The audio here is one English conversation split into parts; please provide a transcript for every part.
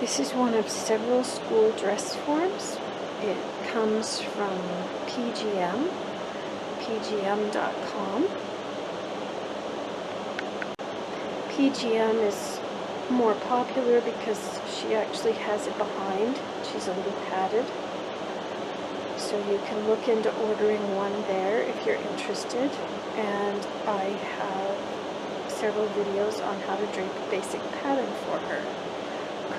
This is one of several school dress forms. It comes from pgm.com. PGM is more popular because she actually has it behind. She's a little padded. So you can look into ordering one there if you're interested. And I have several videos on how to drape a basic pattern for her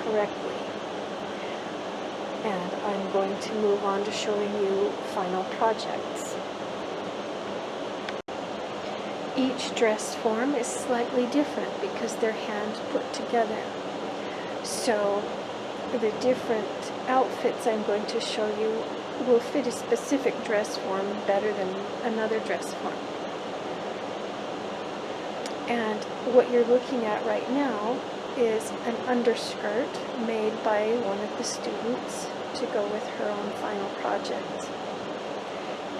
correctly. And I'm going to move on to showing you final projects. Each dress form is slightly different because they're hand put together. So the different outfits I'm going to show you will fit a specific dress form better than another dress form. And what you're looking at right now is an underskirt made by one of the students to go with her own final project.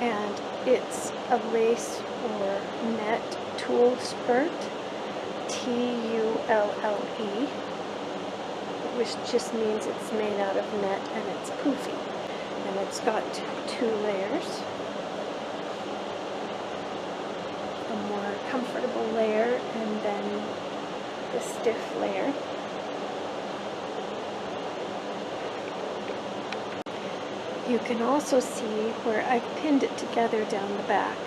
And it's a lace or net tulle skirt, T-U-L-L-E, which just means it's made out of net and it's poofy. And it's got two layers. A more comfortable layer and then the stiff layer. You can also see where I've pinned it together down the back.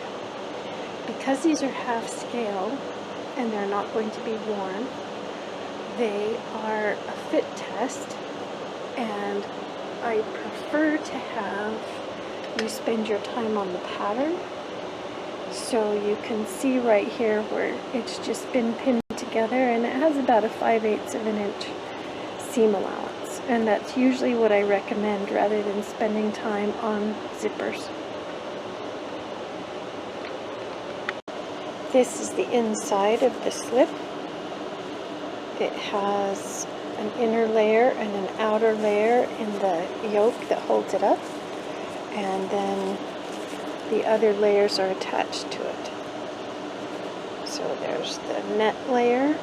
Because these are half scale and they're not going to be worn, they are a fit test, and I prefer to have you spend your time on the pattern. So you can see right here where it's just been pinned together, and it has about a 5/8 of an inch seam allowance. And that's usually what I recommend rather than spending time on zippers. This is the inside of the slip. It has an inner layer and an outer layer in the yoke that holds it up, and then the other layers are attached to it. So there's the net layer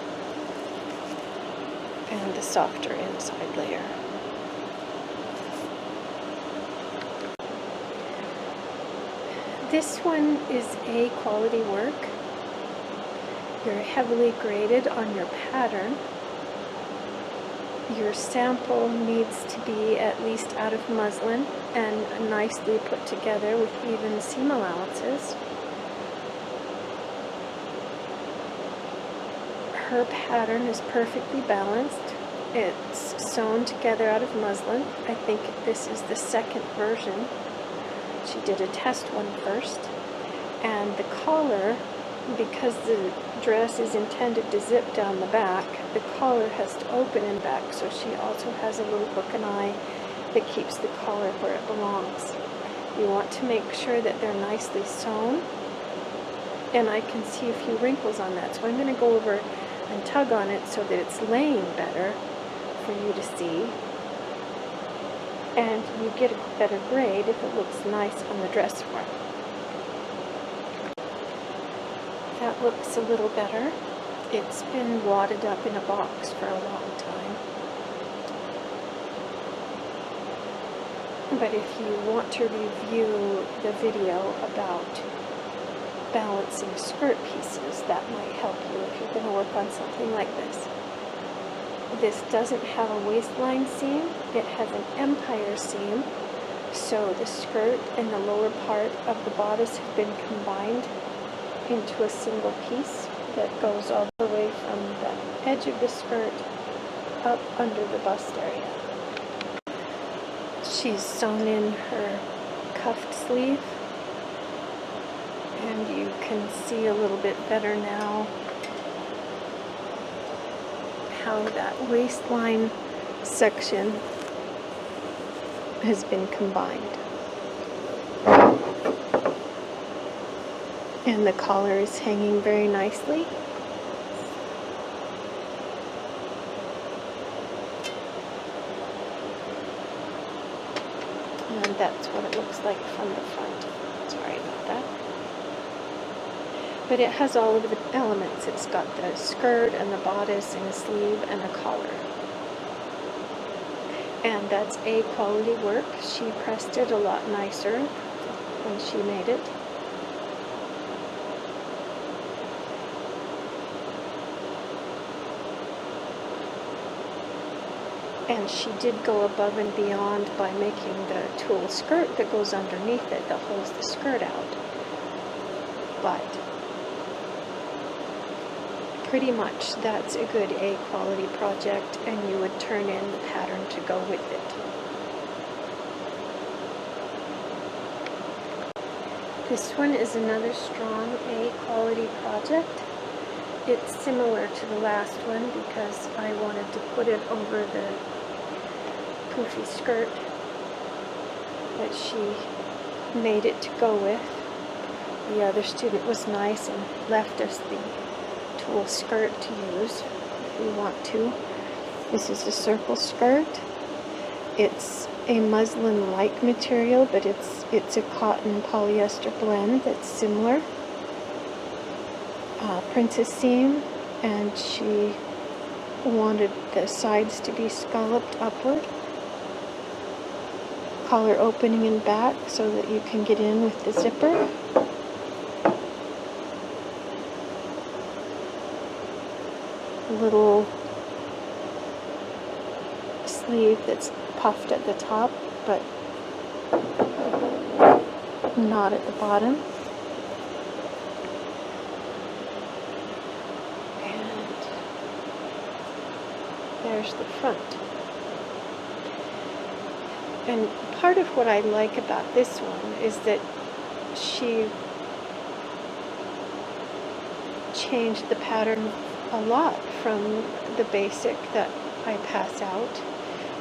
and the softer inside layer. This one is A quality work. You're heavily graded on your pattern. Your sample needs to be at least out of muslin and nicely put together with even seam allowances. Her pattern is perfectly balanced. It's sewn together out of muslin. I think this is the second version. She did a test one first. And the collar, because the dress is intended to zip down the back, the collar has to open in back, so she also has a little hook and eye that keeps the collar where it belongs. You want to make sure that they're nicely sewn, and I can see a few wrinkles on that, so I'm going to go over and tug on it so that it's laying better for you to see, and you get a better grade if it looks nice on the dress form. That looks a little better. It's been wadded up in a box for a long time. But if you want to review the video about balancing skirt pieces, that might help you if you're going to work on something like this. This doesn't have a waistline seam. It has an empire seam. So the skirt and the lower part of the bodice have been combined into a single piece that goes all the way from the edge of the skirt up under the bust area. She's sewn in her cuffed sleeve, and you can see a little bit better now how that waistline section has been combined. And the collar is hanging very nicely. And that's what it looks like from the front. Sorry about that. But it has all of the elements. It's got the skirt and the bodice and a sleeve and a collar. and that's A quality work. She pressed it a lot nicer when she made it. And she did go above and beyond by making the tulle skirt that goes underneath it that holds the skirt out. But pretty much that's a good A quality project, and you would turn in the pattern to go with it. This one is another strong A quality project. It's similar to the last one because I wanted to put it over the poofy skirt that she made it to go with. The other student was nice and left us the tulle skirt to use if we want to. This is a circle skirt. It's a muslin-like material, but it's a cotton polyester blend that's similar. Princess seam, and she wanted the sides to be scalloped upward. Collar opening in back so that you can get in with the zipper. A little sleeve that's puffed at the top, but not at the bottom. And there's the front. And part of what I like about this one is that she changed the pattern a lot from the basic that I pass out.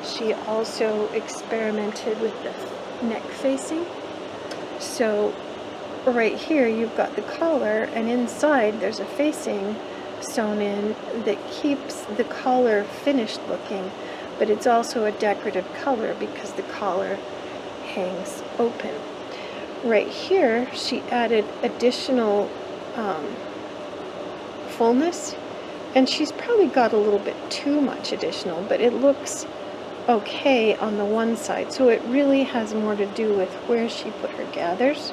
She also experimented with the neck facing. So right here you've got the collar, and inside there's a facing sewn in that keeps the collar finished looking, but it's also a decorative color because the collar hangs open. Right here she added additional fullness, and she's probably got a little bit too much additional, but it looks okay on the one side. So it really has more to do with where she put her gathers,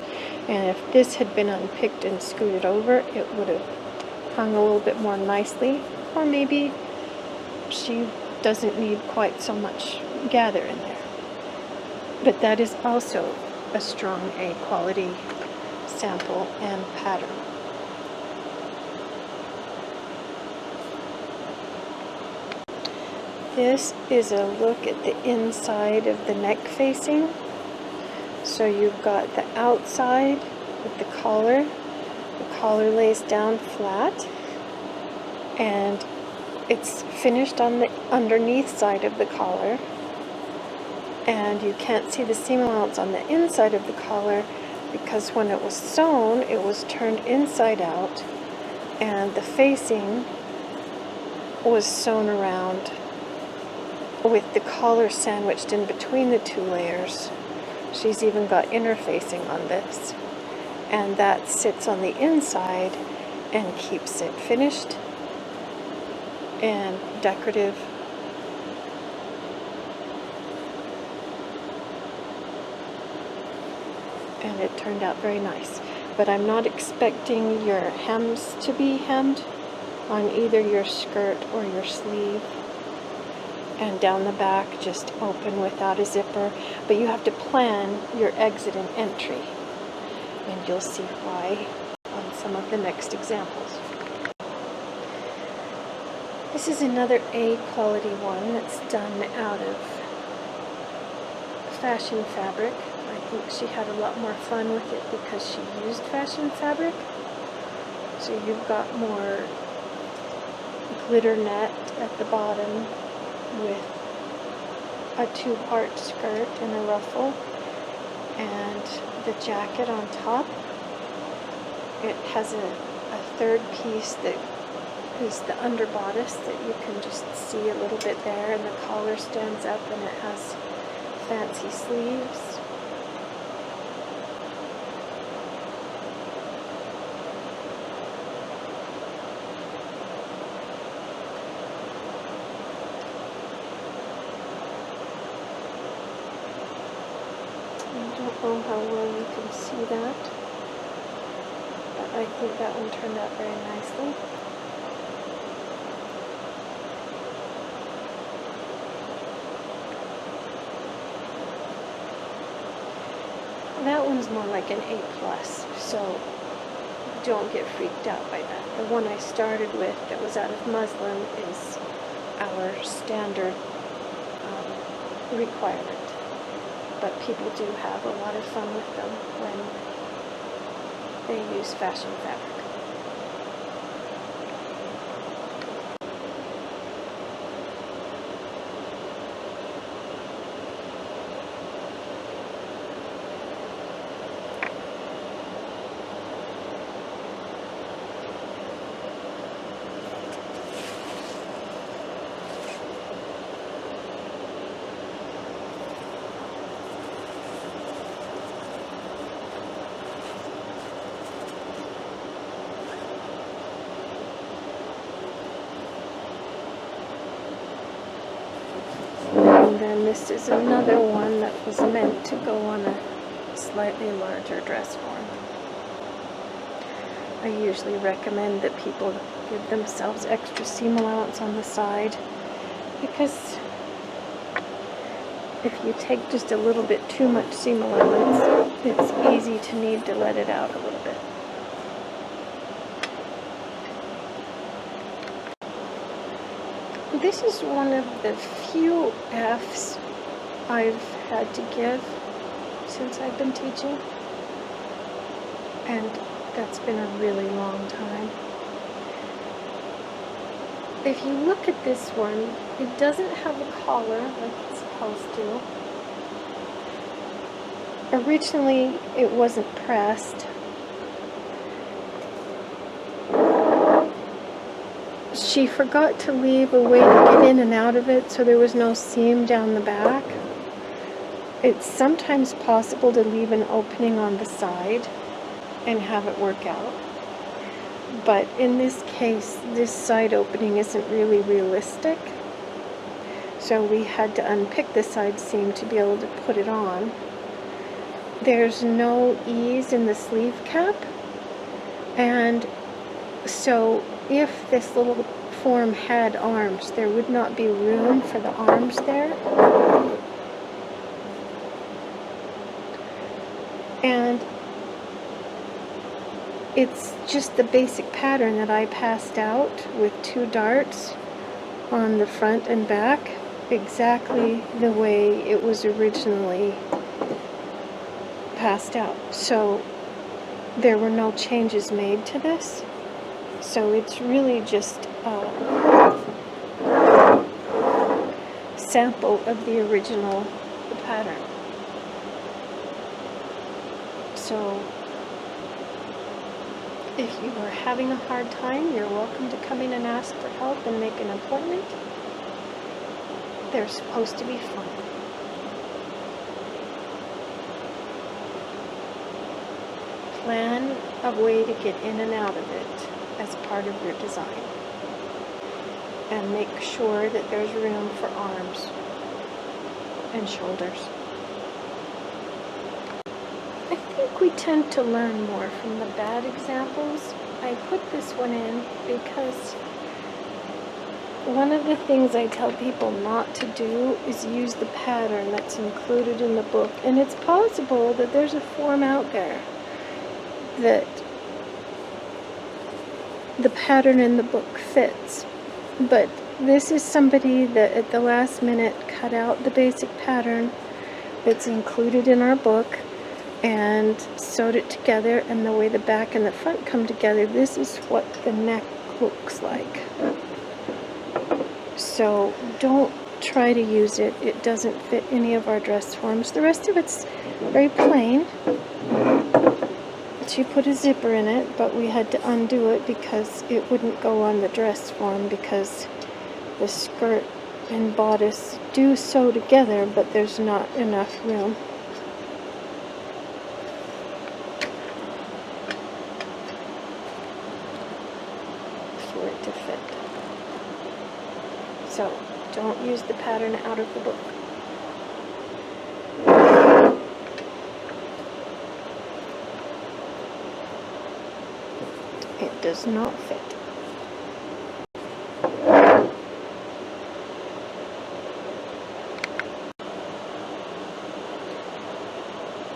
and if this had been unpicked and scooted over, it would have hung a little bit more nicely, or maybe she doesn't need quite so much gather in there. But that is also a strong A quality sample and pattern. This is a look at the inside of the neck facing. So you've got the outside with the collar. The collar lays down flat, and it's finished on the underneath side of the collar, and you can't see the seam allowance on the inside of the collar because when it was sewn it was turned inside out, and the facing was sewn around with the collar sandwiched in between the two layers. She's even got interfacing on this, and that sits on the inside and keeps it finished and decorative. And it turned out very nice. But I'm not expecting your hems to be hemmed on either your skirt or your sleeve. And down the back, just open without a zipper. But you have to plan your exit and entry, and you'll see why on some of the next examples. This is another A quality one that's done out of fashion fabric. I think she had a lot more fun with it because she used fashion fabric. So you've got more glitter net at the bottom with a two-part skirt and a ruffle, and the jacket on top. It has a third piece that is the underbodice that you can just see a little bit there, and the collar stands up and it has fancy sleeves. home how well you can see that. But I think that one turned out very nicely. That one's more like an A+, so don't get freaked out by that. The one I started with that was out of muslin is our standard requirement. But people do have a lot of fun with them when they use fashion fabric. And then this is another one that was meant to go on a slightly larger dress form. I usually recommend that people give themselves extra seam allowance on the side, because if you take just a little bit too much seam allowance, it's easy to need to let it out a little bit. This is one of the few F's I've had to give since I've been teaching, and that's been a really long time. If you look at this one, it doesn't have a collar like it's supposed to. Originally, it wasn't pressed. She forgot to leave a way to get in and out of it, so there was no seam down the back. It's sometimes possible to leave an opening on the side and have it work out. But in this case, this side opening isn't really realistic. So we had to unpick the side seam to be able to put it on. There's no ease in the sleeve cap. And so if this little form had arms, there would not be room for the arms there. And it's just the basic pattern that I passed out with 2 darts on the front and back, exactly the way it was originally passed out. So there were no changes made to this. So it's really just a sample of the original pattern. So if you are having a hard time, you're welcome to come in and ask for help and make an appointment. They're supposed to be fun. Plan a way to get in and out of it as part of your design. And make sure that there's room for arms and shoulders. I think we tend to learn more from the bad examples. I put this one in because one of the things I tell people not to do is use the pattern that's included in the book. And it's possible that there's a form out there that the pattern in the book fits. But this is somebody that at the last minute cut out the basic pattern that's included in our book and sewed it together, and the way the back and the front come together, this is what the neck looks like. So don't try to use it. It doesn't fit any of our dress forms. The rest of it's very plain. She put a zipper in it, but we had to undo it because it wouldn't go on the dress form, because the skirt and bodice do sew together, but there's not enough room. For it to fit. So don't use the pattern out of the book. it does not fit.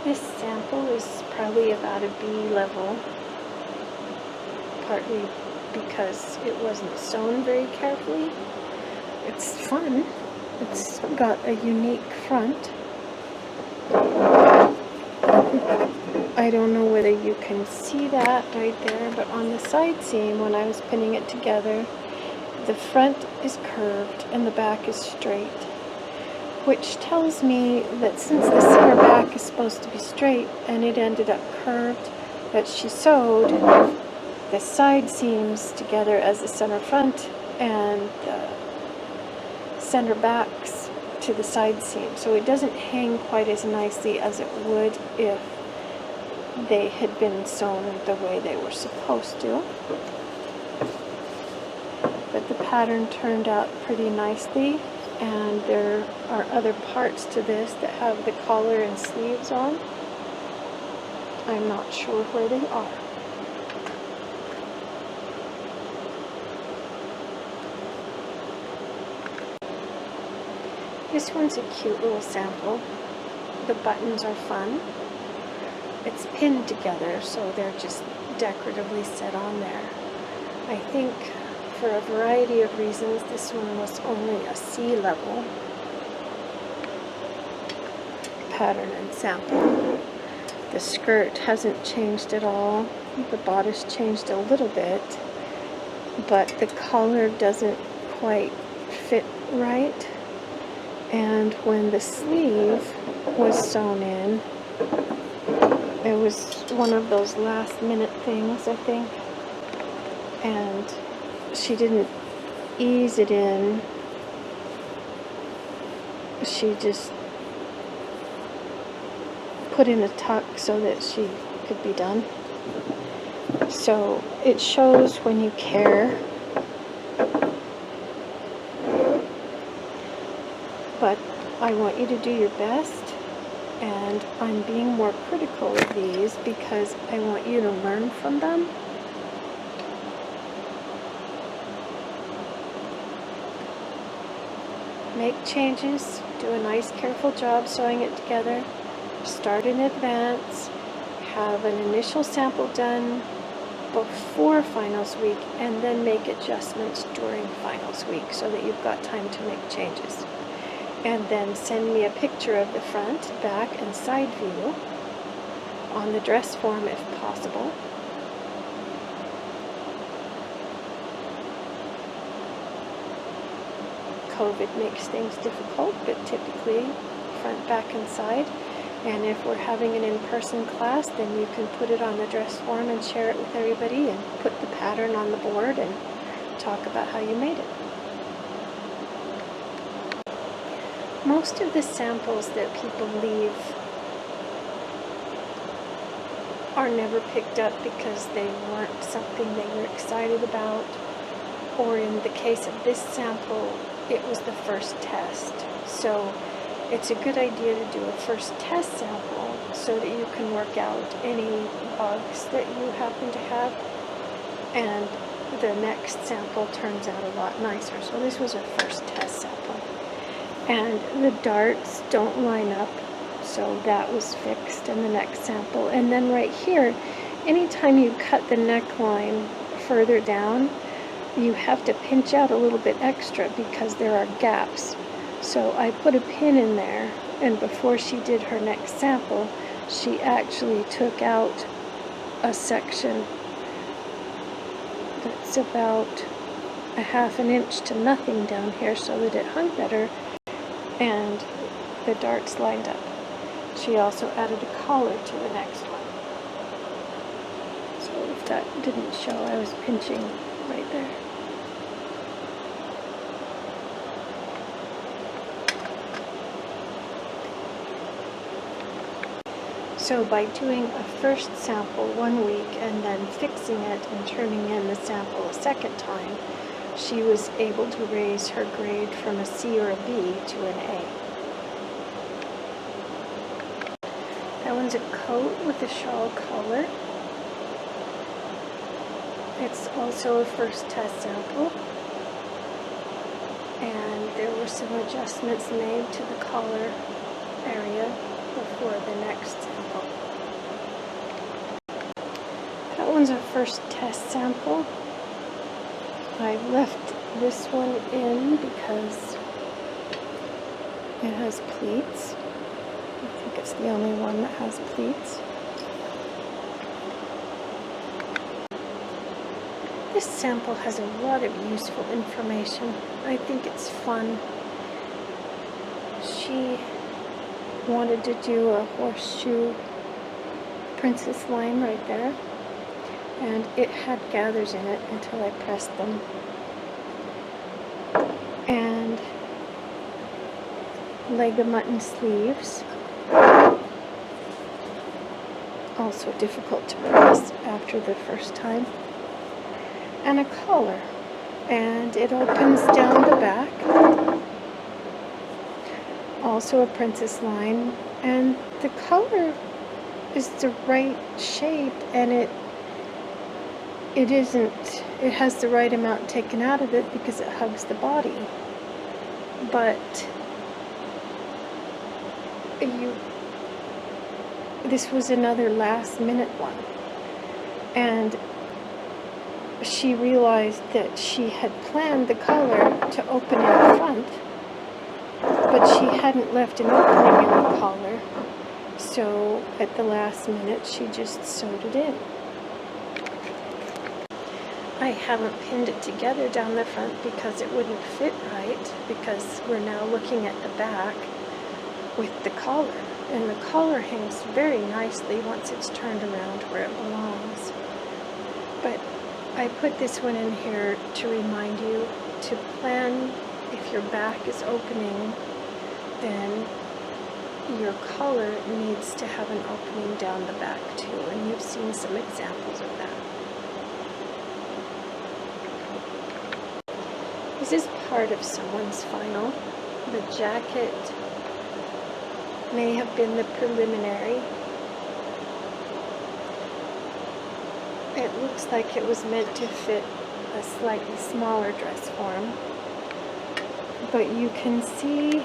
This sample is probably about a B level, partly because it wasn't sewn very carefully. It's fun. It's got a unique front. I don't know whether you can see that right there, but on the side seam, when I was pinning it together, the front is curved and the back is straight, which tells me that since the center back is supposed to be straight and it ended up curved, that she sewed the side seams together as the center front and the center backs to the side seam. So it doesn't hang quite as nicely as it would if they had been sewn the way they were supposed to. But the pattern turned out pretty nicely, and there are other parts to this that have the collar and sleeves on. I'm not sure where they are. This one's a cute little sample. The buttons are fun. It's pinned together, so they're just decoratively set on there. I think for a variety of reasons, this one was only a C level pattern and sample. The skirt hasn't changed at all. The bodice changed a little bit, but the collar doesn't quite fit right. And when the sleeve was sewn in, it was one of those last minute things, I think, and she didn't ease it in. She just put in a tuck so that she could be done. So it shows when you care. But I want you to do your best, and I'm being more critical of these because I want you to learn from them. Make changes, do a nice careful job sewing it together, start in advance, have an initial sample done before finals week, and then make adjustments during finals week so that you've got time to make changes. And then send me a picture of the front, back, and side view on the dress form if possible. COVID makes things difficult, but typically front, back, and side. And if we're having an in-person class, then you can put it on the dress form and share it with everybody and put the pattern on the board and talk about how you made it. Most of the samples that people leave are never picked up because they weren't something they were excited about, or in the case of this sample, it was the first test. So it's a good idea to do a first test sample so that you can work out any bugs that you happen to have, and the next sample turns out a lot nicer. So this was a first test sample. And the darts don't line up, so that was fixed in the next sample. And then right here, anytime you cut the neckline further down, you have to pinch out a little bit extra because there are gaps. So I put a pin in there, and before she did her next sample, she actually took out a section that's about a ½ inch to nothing down here so that it hung better, and the darts lined up. She also added a collar to the next one. So if that didn't show, I was pinching right there. So by doing a first sample 1 week and then fixing it and turning in the sample a second time, she was able to raise her grade from a C or a B to an A. That one's a coat with a shawl collar. It's also a first test sample, and there were some adjustments made to the collar area before the next sample. That one's a first test sample. I left this one in because it has pleats. I think it's the only one that has pleats. This sample has a lot of useful information. I think it's fun. She wanted to do a horseshoe princess line right there, and it had gathers in it until I pressed them. And leg of mutton sleeves, also difficult to press after the first time. And a collar, and it opens down the back, also a princess line, and the collar is the right shape, and it has the right amount taken out of it because it hugs the body. But this was another last minute one, and she realized that she had planned the collar to open in the front, but she hadn't left an opening in the collar, so at the last minute she just sewed it in. I haven't pinned it together down the front because it wouldn't fit right, because we're now looking at the back with the collar, and the collar hangs very nicely once it's turned around where it belongs. But I put this one in here to remind you to plan. If your back is opening, then your collar needs to have an opening down the back too, and you've seen some examples of that. This is part of someone's final. The jacket may have been the preliminary. It looks like it was meant to fit a slightly smaller dress form, but you can see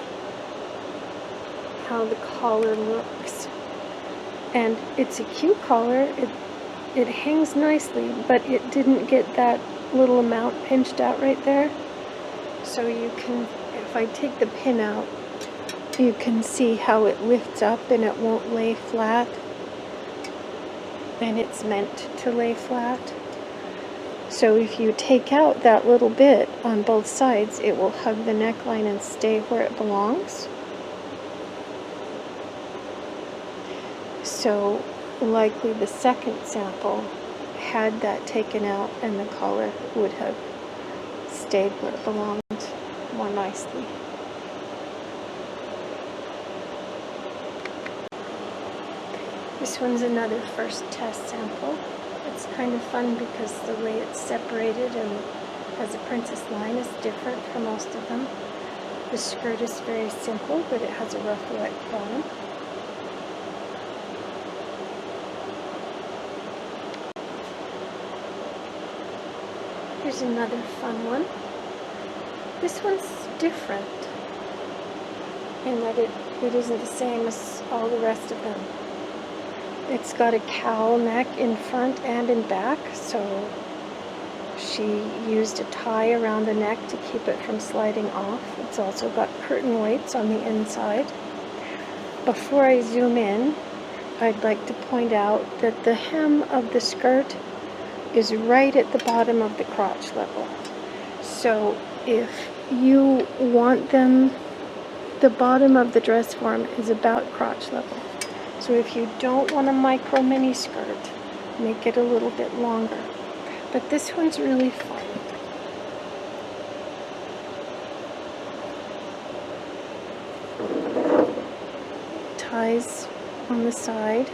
how the collar looks, and it's a cute collar. It hangs nicely, but it didn't get that little amount pinched out right there. So you can, if I take the pin out, you can see how it lifts up and it won't lay flat. And it's meant to lay flat. So if you take out that little bit on both sides, it will hug the neckline and stay where it belongs. So likely the second sample had that taken out and the collar would have stayed where it belonged more nicely. This one's another first test sample. It's kind of fun because the way it's separated and has a princess line is different from most of them. The skirt is very simple, but it has a rufflette bottom. Here's another fun one. This one's different in that it isn't the same as all the rest of them. It's got a cowl neck in front and in back, so she used a tie around the neck to keep it from sliding off. It's also got curtain weights on the inside. Before I zoom in, I'd like to point out that the hem of the skirt is right at the bottom of the crotch level. So if you want them, the bottom of the dress form is about crotch level. So if you don't want a micro mini skirt, make it a little bit longer. But this one's really fun. Ties on the side.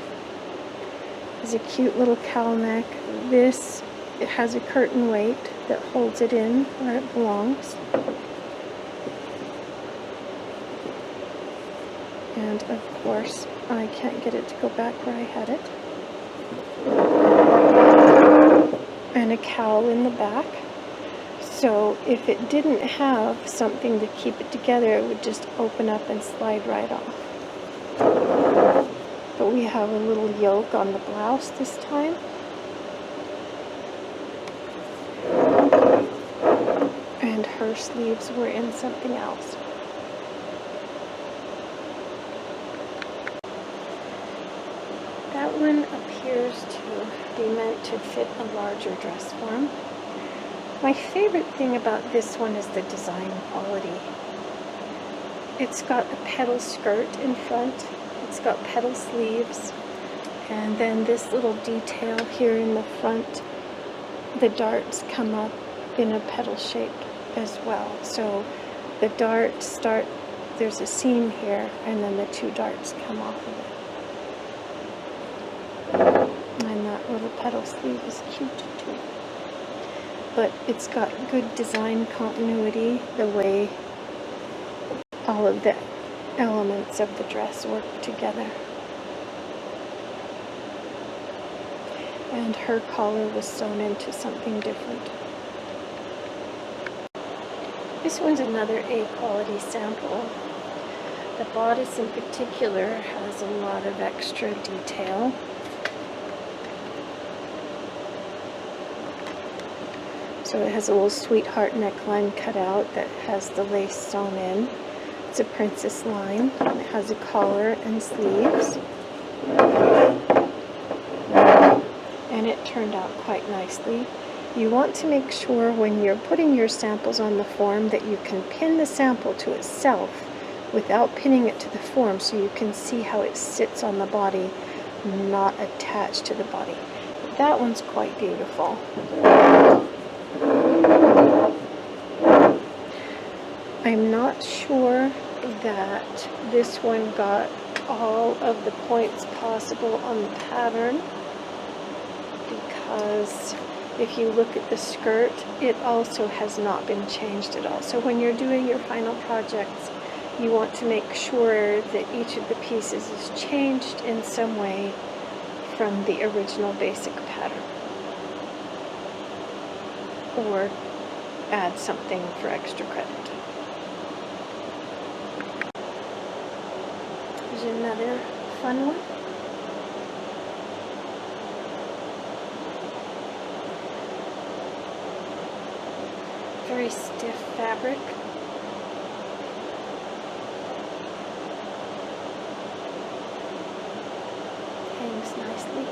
There's a cute little cowl neck. This, it has a curtain weight that holds it in where it belongs. And of course, I can't get it to go back where I had it. and a cowl in the back. So if it didn't have something to keep it together, it would just open up and slide right off. But we have a little yoke on the blouse this time. And her sleeves were in something else. That one appears to be meant to fit a larger dress form. My favorite thing about this one is the design quality. It's got a petal skirt in front, it's got petal sleeves, and then this little detail here in the front, the darts come up in a petal shape as well. So the darts start, there's a seam here, and then the two darts come off of it. And that little petal sleeve is cute too. But it's got good design continuity, the way all of the elements of the dress work together. And her collar was sewn into something different. This one's another A-quality sample. The bodice in particular has a lot of extra detail. So it has a little sweetheart neckline cut out that has the lace sewn in. It's a princess line. It has a collar and sleeves. And it turned out quite nicely. You want to make sure when you're putting your samples on the form that you can pin the sample to itself without pinning it to the form, so you can see how it sits on the body, not attached to the body. But that one's quite beautiful. I'm not sure that this one got all of the points possible on the pattern, because if you look at the skirt, it also has not been changed at all. So when you're doing your final projects, you want to make sure that each of the pieces is changed in some way from the original basic pattern, or add something for extra credit. Here's another fun one. Very stiff fabric. Hangs nicely.